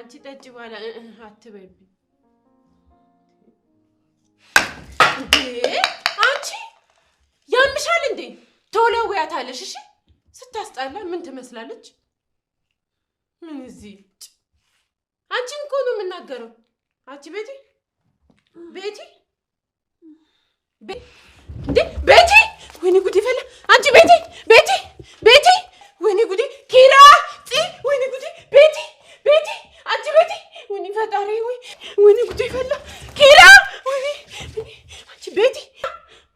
አንቺ ጠጪ በኋላ አትበይብኝ እንዴ አንቺ ያምሻል እንዴ ተወለውያታለሽ እሺ ስታስጣላ ምን ትመስላለች ምን እዚህ አንቺን እኮ ነው የምናገረው አንቺ ቤቲ እንዴ ቤቲ ወይኔ ጉዴ ፈላ አንቺ ቤቲ ወይኔ ጉዴ ኪራ ወይኔ ጉዴ ቤቲ አንቺ ቤቲ ወይኔ ፈጣሪ ወይኔ ጉዴ ፈላ ኪራ ወይኔ አንቺ ቤቲ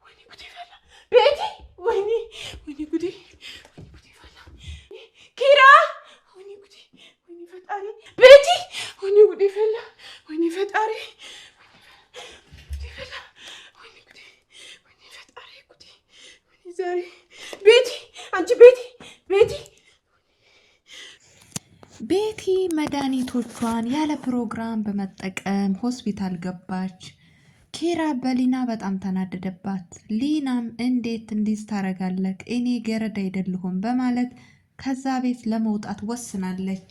ወይኔ ጉዴ ፈላ ቤቲ ወይኔ ጉዴ ፈላ ኪራ ወይኔ ጉዴ ወይኔ ፈጣሪ ቤቲ ወይኔ ጉዴ ፈላ ወይኔ ፈጣሪ ዛሬ ቤቲ አንቺ ቤቲ መድኃኒቶቿን ያለ ፕሮግራም በመጠቀም ሆስፒታል ገባች። ኪራ በሊና በጣም ተናደደባት። ሊናም እንዴት እንዲህ ታረጋለህ? እኔ ገረድ አይደለሁም በማለት ከዛ ቤት ለመውጣት ወስናለች።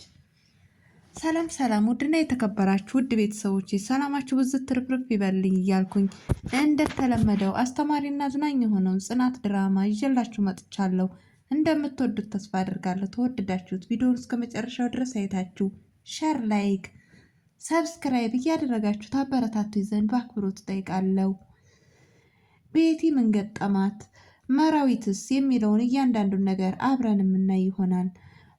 ሰላም ውድና የተከበራችሁ ውድ ቤተሰቦች ሰላማችሁ ብዙ ትርፍርፍ ይበልኝ እያልኩኝ እንደተለመደው አስተማሪና አዝናኝ የሆነውን ጽናት ድራማ ይዤላችሁ መጥቻለሁ። እንደምትወዱት ተስፋ አድርጋለሁ። ተወደዳችሁት ቪዲዮውን እስከ መጨረሻው ድረስ አይታችሁ ሼር፣ ላይክ፣ ሰብስክራይብ እያደረጋችሁ ታበረታቱ ዘንድ በአክብሮት ጠይቃለሁ። ቤቲ ምን ገጠማት? መራዊትስ የሚለውን እያንዳንዱን ነገር አብረን የምናይ ይሆናል።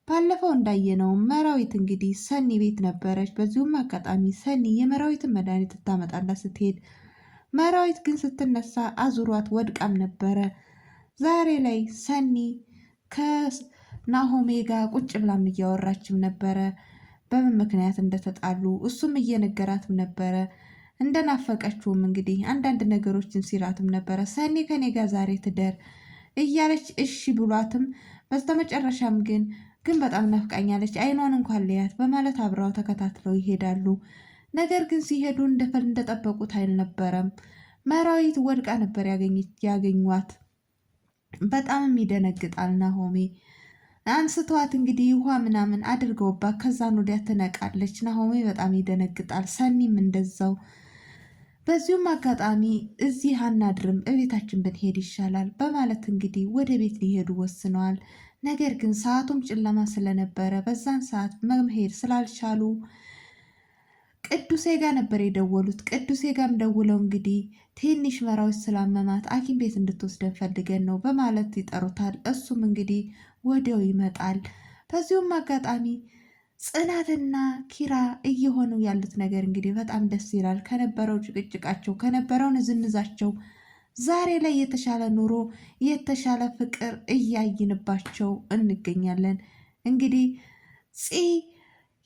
ባለፈው እንዳየነው መራዊት እንግዲህ ሰኒ ቤት ነበረች። በዚሁም አጋጣሚ ሰኒ የመራዊትን መድኃኒት ታመጣላት ስትሄድ መራዊት ግን ስትነሳ አዙሯት ወድቃም ነበረ። ዛሬ ላይ ሰኒ ከናሆሜ ጋር ቁጭ ብላም እያወራችም ነበረ። በምን ምክንያት እንደተጣሉ እሱም እየነገራትም ነበረ። እንደናፈቀችውም እንግዲህ አንዳንድ ነገሮችን ሲላትም ነበረ። ሰኒ ከኔ ጋር ዛሬ ትደር እያለች እሺ ብሏትም በስተመጨረሻም ግን በጣም ናፍቃኛለች አይኗን እንኳን ልያት በማለት አብረው ተከታትለው ይሄዳሉ። ነገር ግን ሲሄዱ እንደጠበቁት አልነበረም። መራዊት ወድቃ ነበር ያገኟት። በጣም ይደነግጣል። ናሆሜ አንስተዋት እንግዲህ ውሃ ምናምን አድርገውባት ከዛን ወዲያ ትነቃለች። ናሆሜ በጣም ይደነግጣል። ሰኒም እንደዛው። በዚሁም አጋጣሚ እዚህ አናድርም እቤታችን ብንሄድ ይሻላል በማለት እንግዲህ ወደ ቤት ሊሄዱ ወስነዋል። ነገር ግን ሰዓቱም ጨለማ ስለነበረ በዛን ሰዓት መሄድ ስላልቻሉ ቅዱሴ ጋር ነበር የደወሉት። ቅዱሴ ጋርም ደውለው እንግዲህ ትንሽ መራዊት ስላመማት ሐኪም ቤት እንድትወስደን ፈልገን ነው በማለት ይጠሩታል። እሱም እንግዲህ ወዲያው ይመጣል። በዚሁም አጋጣሚ ጽናትና ኪራ እየሆኑ ያሉት ነገር እንግዲህ በጣም ደስ ይላል። ከነበረው ጭቅጭቃቸው ከነበረው ንዝንዛቸው ዛሬ ላይ የተሻለ ኑሮ የተሻለ ፍቅር እያይንባቸው እንገኛለን። እንግዲህ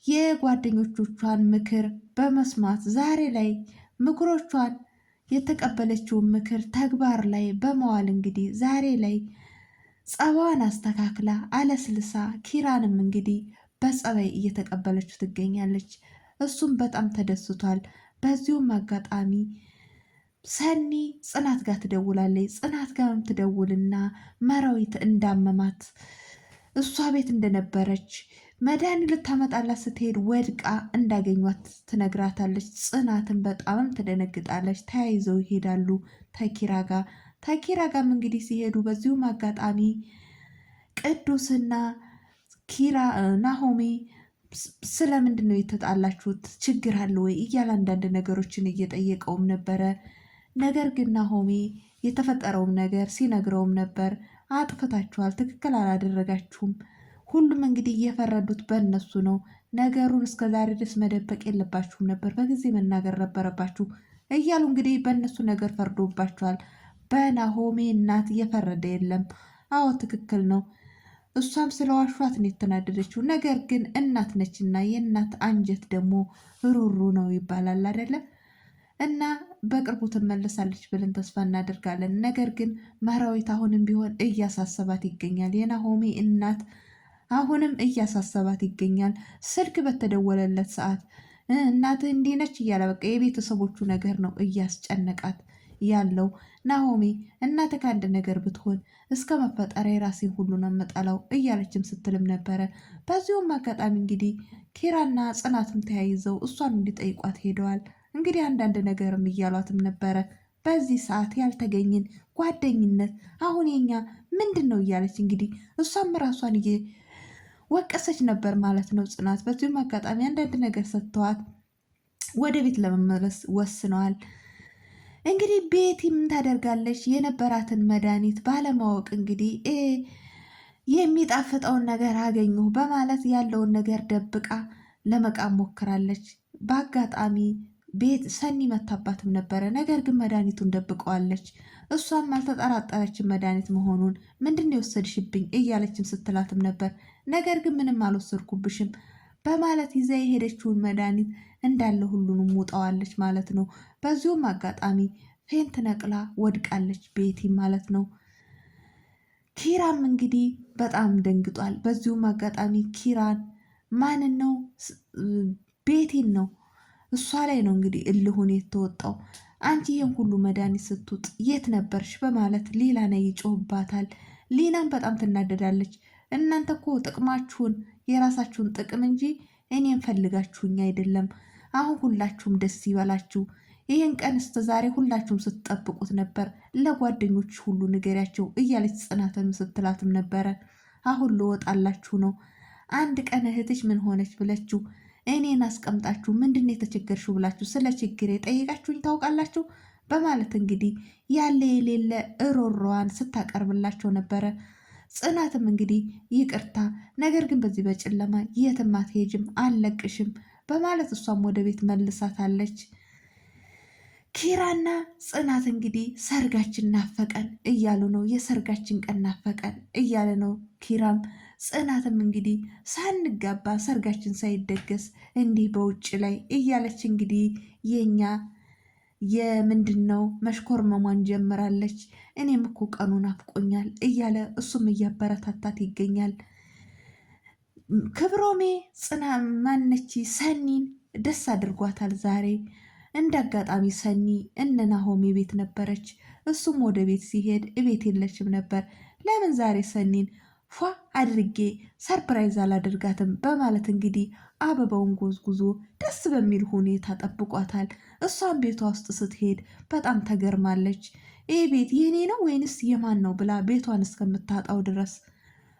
የጓደኞቿን ምክር በመስማት ዛሬ ላይ ምክሮቿን የተቀበለችውን ምክር ተግባር ላይ በመዋል እንግዲህ ዛሬ ላይ ጸባዋን አስተካክላ አለስልሳ ኪራንም እንግዲህ በጸባይ እየተቀበለችው ትገኛለች። እሱም በጣም ተደስቷል። በዚሁም አጋጣሚ ሰኒ ጽናት ጋር ትደውላለች። ጽናት ጋርም ትደውልና መራዊት እንዳመማት እሷ ቤት እንደነበረች መድኃኒት ልታመጣላት ስትሄድ ወድቃ እንዳገኟት ትነግራታለች። ጽናትን በጣም ትደነግጣለች። ተያይዘው ይሄዳሉ ተኪራ ጋርም እንግዲህ ሲሄዱ በዚሁም አጋጣሚ ቅዱስና ኪራ ናሆሜ ስለምንድን ነው የተጣላችሁት? ችግር አለ ወይ እያለ አንዳንድ ነገሮችን እየጠየቀውም ነበረ። ነገር ግን ናሆሜ የተፈጠረውም ነገር ሲነግረውም ነበር። አጥፍታችኋል፣ ትክክል አላደረጋችሁም። ሁሉም እንግዲህ እየፈረዱት በእነሱ ነው። ነገሩን እስከ ዛሬ ድረስ መደበቅ የለባችሁም ነበር፣ በጊዜ መናገር ነበረባችሁ እያሉ እንግዲህ በእነሱ ነገር ፈርዶባቸዋል። በናሆሜ እናት እየፈረደ የለም። አዎ ትክክል ነው። እሷም ስለዋሿት ነው የተናደደችው። ነገር ግን እናት ነችና የእናት አንጀት ደግሞ ሩሩ ነው ይባላል አይደለም? እና በቅርቡ ትመለሳለች ብለን ተስፋ እናደርጋለን። ነገር ግን መራዊት አሁንም ቢሆን እያሳሰባት ይገኛል። የናሆሜ እናት አሁንም እያሳሰባት ይገኛል። ስልክ በተደወለለት ሰዓት እናትህ እንዲህ ነች እያለ በቃ የቤተሰቦቹ ነገር ነው እያስጨነቃት ያለው። ናሆሜ እናተ ከአንድ ነገር ብትሆን እስከ መፈጠር የራሴን ሁሉ ነው የምጠላው እያለችም ስትልም ነበረ። በዚሁም አጋጣሚ እንግዲህ ኪራና ጽናትም ተያይዘው እሷን እንዲጠይቋት ሄደዋል። እንግዲህ አንዳንድ ነገርም እያሏትም ነበረ። በዚህ ሰዓት ያልተገኝን ጓደኝነት አሁን የኛ ምንድን ነው እያለች እንግዲህ እሷም ራሷን ወቀሰች ነበር ማለት ነው ጽናት። በዚሁም አጋጣሚ አንዳንድ ነገር ሰጥተዋት ወደ ቤት ለመመለስ ወስነዋል። እንግዲህ ቤቲ ምን ታደርጋለች? የነበራትን መድኃኒት ባለማወቅ እንግዲህ የሚጣፍጠውን ነገር አገኘሁ በማለት ያለውን ነገር ደብቃ ለመቃም ሞክራለች። በአጋጣሚ ቤት ሰኒ መታባትም ነበረ። ነገር ግን መድኃኒቱን ደብቀዋለች። እሷም አልተጠራጠረችም መድኃኒት መሆኑን። ምንድን የወሰድሽብኝ እያለችም ስትላትም ነበር። ነገር ግን ምንም አልወሰድኩብሽም በማለት ይዛ የሄደችውን መድኃኒት እንዳለ ሁሉንም ውጠዋለች ማለት ነው። በዚሁም አጋጣሚ ፌንት ነቅላ ወድቃለች ቤቲ ማለት ነው። ኪራም እንግዲህ በጣም ደንግጧል። በዚሁም አጋጣሚ ኪራን ማንን ነው? ቤቲን ነው። እሷ ላይ ነው እንግዲህ እልሁን የተወጣው። አንቺ ይህን ሁሉ መድኃኒት ስትውጥ የት ነበርሽ? በማለት ሊላ ላይ ይጮህባታል። ሊናም በጣም ትናደዳለች። እናንተ እኮ ጥቅማችሁን የራሳችሁን ጥቅም እንጂ እኔም ፈልጋችሁኝ አይደለም። አሁን ሁላችሁም ደስ ይበላችሁ። ይህን ቀን እስከ ዛሬ ሁላችሁም ስትጠብቁት ነበር። ለጓደኞች ሁሉ ንገሪያቸው እያለች ጽናትም ስትላትም ነበረ። አሁን ልወጣላችሁ ነው። አንድ ቀን እህትሽ ምን ሆነች ብለችሁ እኔን አስቀምጣችሁ ምንድን ነው የተቸገርሽው ብላችሁ ስለ ችግሬ ጠይቃችሁኝ ታውቃላችሁ? በማለት እንግዲህ ያለ የሌለ እሮሮዋን ስታቀርብላቸው ነበረ። ጽናትም እንግዲህ ይቅርታ፣ ነገር ግን በዚህ በጨለማ የትም አትሄጂም፣ አልለቅሽም በማለት እሷም ወደ ቤት መልሳታለች። ኪራና ጽናት እንግዲህ ሰርጋችን ናፈቀን እያሉ ነው። የሰርጋችን ቀን ናፈቀን እያለ ነው ኪራም። ጽናትም እንግዲህ ሳንጋባ ሰርጋችን ሳይደገስ እንዲህ በውጭ ላይ እያለች እንግዲህ የኛ የምንድን ነው መሽኮርመሟን ጀምራለች። እኔም እኮ ቀኑ ናፍቆኛል እያለ እሱም እያበረታታት ይገኛል። ክብሮሜ ማነች ሰኒን ደስ አድርጓታል ዛሬ። እንደ አጋጣሚ ሰኒ እነ ናሆሜ ቤት ነበረች። እሱም ወደ ቤት ሲሄድ እቤት የለችም ነበር። ለምን ዛሬ ሰኒን ፏ አድርጌ ሰርፕራይዝ አላደርጋትም በማለት እንግዲህ አበባውን ጎዝጉዞ ደስ በሚል ሁኔታ ጠብቋታል። እሷም ቤቷ ውስጥ ስትሄድ በጣም ተገርማለች። ይህ ቤት የኔ ነው ወይንስ የማን ነው ብላ ቤቷን እስከምታጣው ድረስ።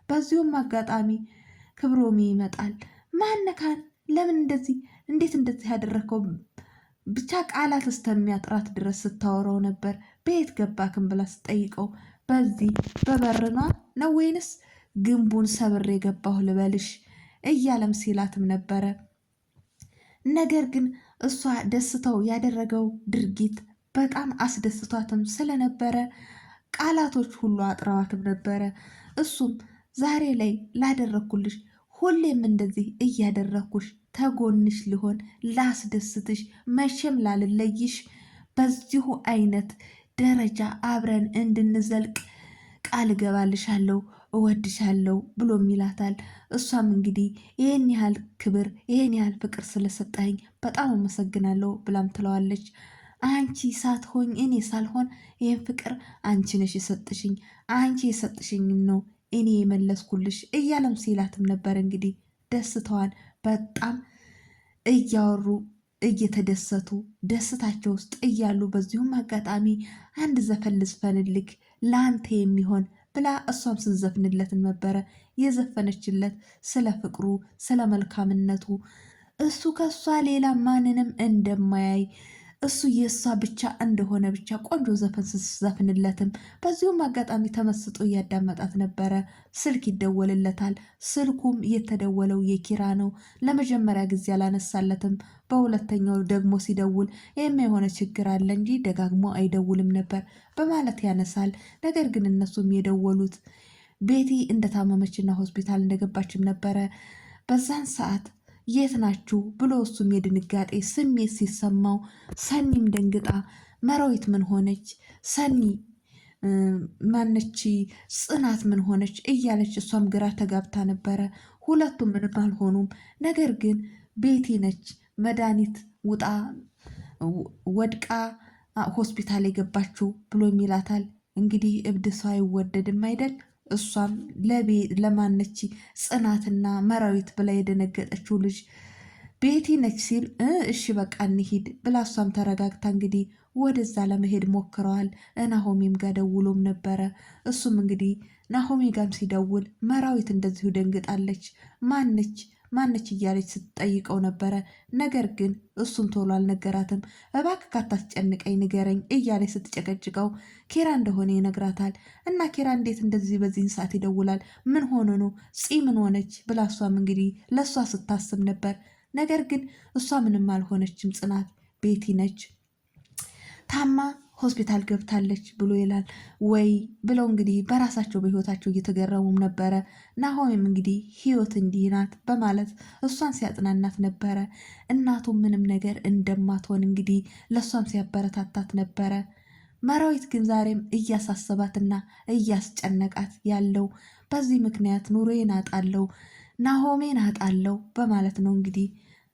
በዚሁም አጋጣሚ ክብሮሜ ይመጣል። ማነካን ለምን እንደዚህ እንዴት እንደዚህ ያደረከው ብቻ ቃላት እስከሚያጥራት ድረስ ስታወራው ነበር። በየት ገባክን ብላ ስጠይቀው በዚህ በበርኗ ነው ወይንስ ግንቡን ሰብሬ የገባሁ ልበልሽ እያለም ሲላትም ነበረ። ነገር ግን እሷ ደስተው ያደረገው ድርጊት በጣም አስደስቷትም ስለነበረ ቃላቶች ሁሉ አጥረዋትም ነበረ። እሱም ዛሬ ላይ ላደረግኩልሽ ሁሌም እንደዚህ እያደረግኩሽ ተጎንሽ ሊሆን ላስደስትሽ መቼም ላልለይሽ በዚሁ አይነት ደረጃ አብረን እንድንዘልቅ ቃል እገባልሻለሁ እወድሻለሁ ብሎም ይላታል። እሷም እንግዲህ ይህን ያህል ክብር ይህን ያህል ፍቅር ስለሰጠኝ በጣም አመሰግናለሁ ብላም ትለዋለች። አንቺ ሳትሆኝ እኔ ሳልሆን ይህን ፍቅር አንቺ ነሽ የሰጥሽኝ፣ አንቺ የሰጥሽኝ ነው እኔ የመለስኩልሽ እያለም ሲላትም ነበር። እንግዲህ ደስታዋን በጣም እያወሩ እየተደሰቱ ደስታቸው ውስጥ እያሉ በዚሁም አጋጣሚ አንድ ዘፈን ልዝፈንልክ ለአንተ የሚሆን ብላ እሷም ስዘፍንለትን ነበረ። የዘፈነችለት ስለ ፍቅሩ ስለ መልካምነቱ እሱ ከሷ ሌላ ማንንም እንደማያይ እሱ የእሷ ብቻ እንደሆነ ብቻ ቆንጆ ዘፈን ስዘፍንለትም በዚሁም አጋጣሚ ተመስጦ እያዳመጣት ነበረ። ስልክ ይደወልለታል። ስልኩም የተደወለው የኪራ ነው። ለመጀመሪያ ጊዜ አላነሳለትም። በሁለተኛው ደግሞ ሲደውል ይህም የሆነ ችግር አለ እንጂ ደጋግሞ አይደውልም ነበር በማለት ያነሳል። ነገር ግን እነሱም የደወሉት ቤቲ እንደታመመችና ሆስፒታል እንደገባችም ነበረ። በዛን ሰዓት የት ናችሁ ብሎ እሱም የድንጋጤ ስሜት ሲሰማው ሰኒም ደንግጣ መራዊት ምን ሆነች፣ ሰኒ ማነች፣ ጽናት ምን ሆነች እያለች እሷም ግራ ተጋብታ ነበረ። ሁለቱም ምንም አልሆኑም። ነገር ግን ቤቲ ነች መድኃኒት ውጣ ወድቃ ሆስፒታል የገባችው ብሎ ይላታል። እንግዲህ እብድ ሰው አይወደድም አይደል? እሷም ለማነች ጽናትና መራዊት ብላ የደነገጠችው ልጅ ቤቲ ነች ሲል እሺ በቃ እንሂድ ብላ እሷም ተረጋግታ እንግዲህ ወደዛ ለመሄድ ሞክረዋል። ናሆሜም ጋር ደውሎም ነበረ። እሱም እንግዲህ ናሆሜ ጋም ሲደውል መራዊት እንደዚሁ ደንግጣለች። ማነች እያለች ስትጠይቀው ነበረ። ነገር ግን እሱም ቶሎ አልነገራትም። እባክህ ካታስጨንቀኝ ንገረኝ እያለች ስትጨቀጭቀው ኪራ እንደሆነ ይነግራታል። እና ኪራ እንዴት እንደዚህ በዚህን ሰዓት ይደውላል? ምን ሆኖ ነው? ምን ሆነች ብላ እሷም እንግዲህ ለእሷ ስታስብ ነበር። ነገር ግን እሷ ምንም አልሆነችም። ጽናት ቤቲ ነች ታማ ሆስፒታል ገብታለች ብሎ ይላል። ወይ ብለው እንግዲህ በራሳቸው በህይወታቸው እየተገረሙም ነበረ። ናሆምም እንግዲህ ህይወት እንዲህ ናት በማለት እሷን ሲያጽናናት ነበረ። እናቱ ምንም ነገር እንደማትሆን እንግዲህ ለእሷም ሲያበረታታት ነበረ። መራዊት ግን ዛሬም እያሳሰባትና እያስጨነቃት ያለው በዚህ ምክንያት ኑሮዬን አጣለው፣ ናሆሜን አጣለው በማለት ነው እንግዲህ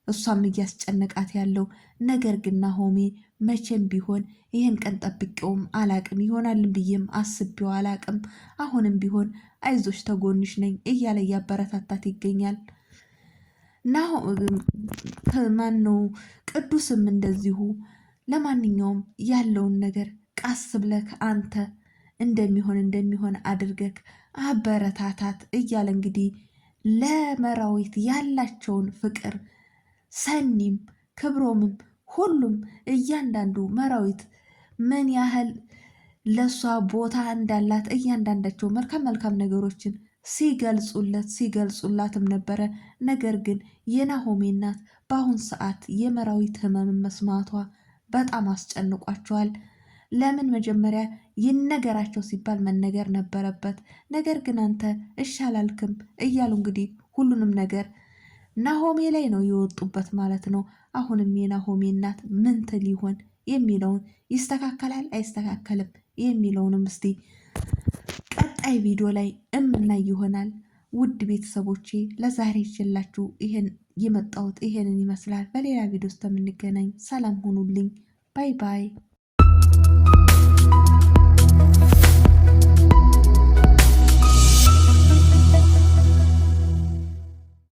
እሷም እያስጨነቃት ያለው። ነገር ግን ናሆሜ መቼም ቢሆን ይህን ቀን ጠብቄውም አላቅም፣ ይሆናልን ብዬም አስቤው አላቅም። አሁንም ቢሆን አይዞሽ ተጎንሽ ነኝ እያለ እያበረታታት ይገኛል። ማነው ቅዱስም እንደዚሁ ለማንኛውም ያለውን ነገር ቃስ ብለክ አንተ እንደሚሆን አድርገክ አበረታታት እያለ እንግዲህ ለመራዊት ያላቸውን ፍቅር ሰኒም ክብሮምም ሁሉም እያንዳንዱ መራዊት ምን ያህል ለእሷ ቦታ እንዳላት እያንዳንዳቸው መልካም ነገሮችን ሲገልጹላትም ነበረ። ነገር ግን የናሆሜ እናት በአሁን ሰዓት የመራዊት ህመምን መስማቷ በጣም አስጨንቋቸዋል። ለምን መጀመሪያ ይነገራቸው ሲባል መነገር ነበረበት። ነገር ግን አንተ እሺ አላልክም እያሉ እንግዲህ ሁሉንም ነገር ናሆሜ ላይ ነው የወጡበት ማለት ነው። አሁንም የናሆሜ እናት ምን ትል ይሆን የሚለውን ይስተካከላል አይስተካከልም የሚለውንም እስቲ ቀጣይ ቪዲዮ ላይ እምናይ ይሆናል። ውድ ቤተሰቦቼ ለዛሬ ይዤላችሁ ይሄን የመጣሁት ይሄንን ይመስላል። በሌላ ቪዲዮ ውስጥ የምንገናኝ። ሰላም ሁኑልኝ። ባይ ባይ።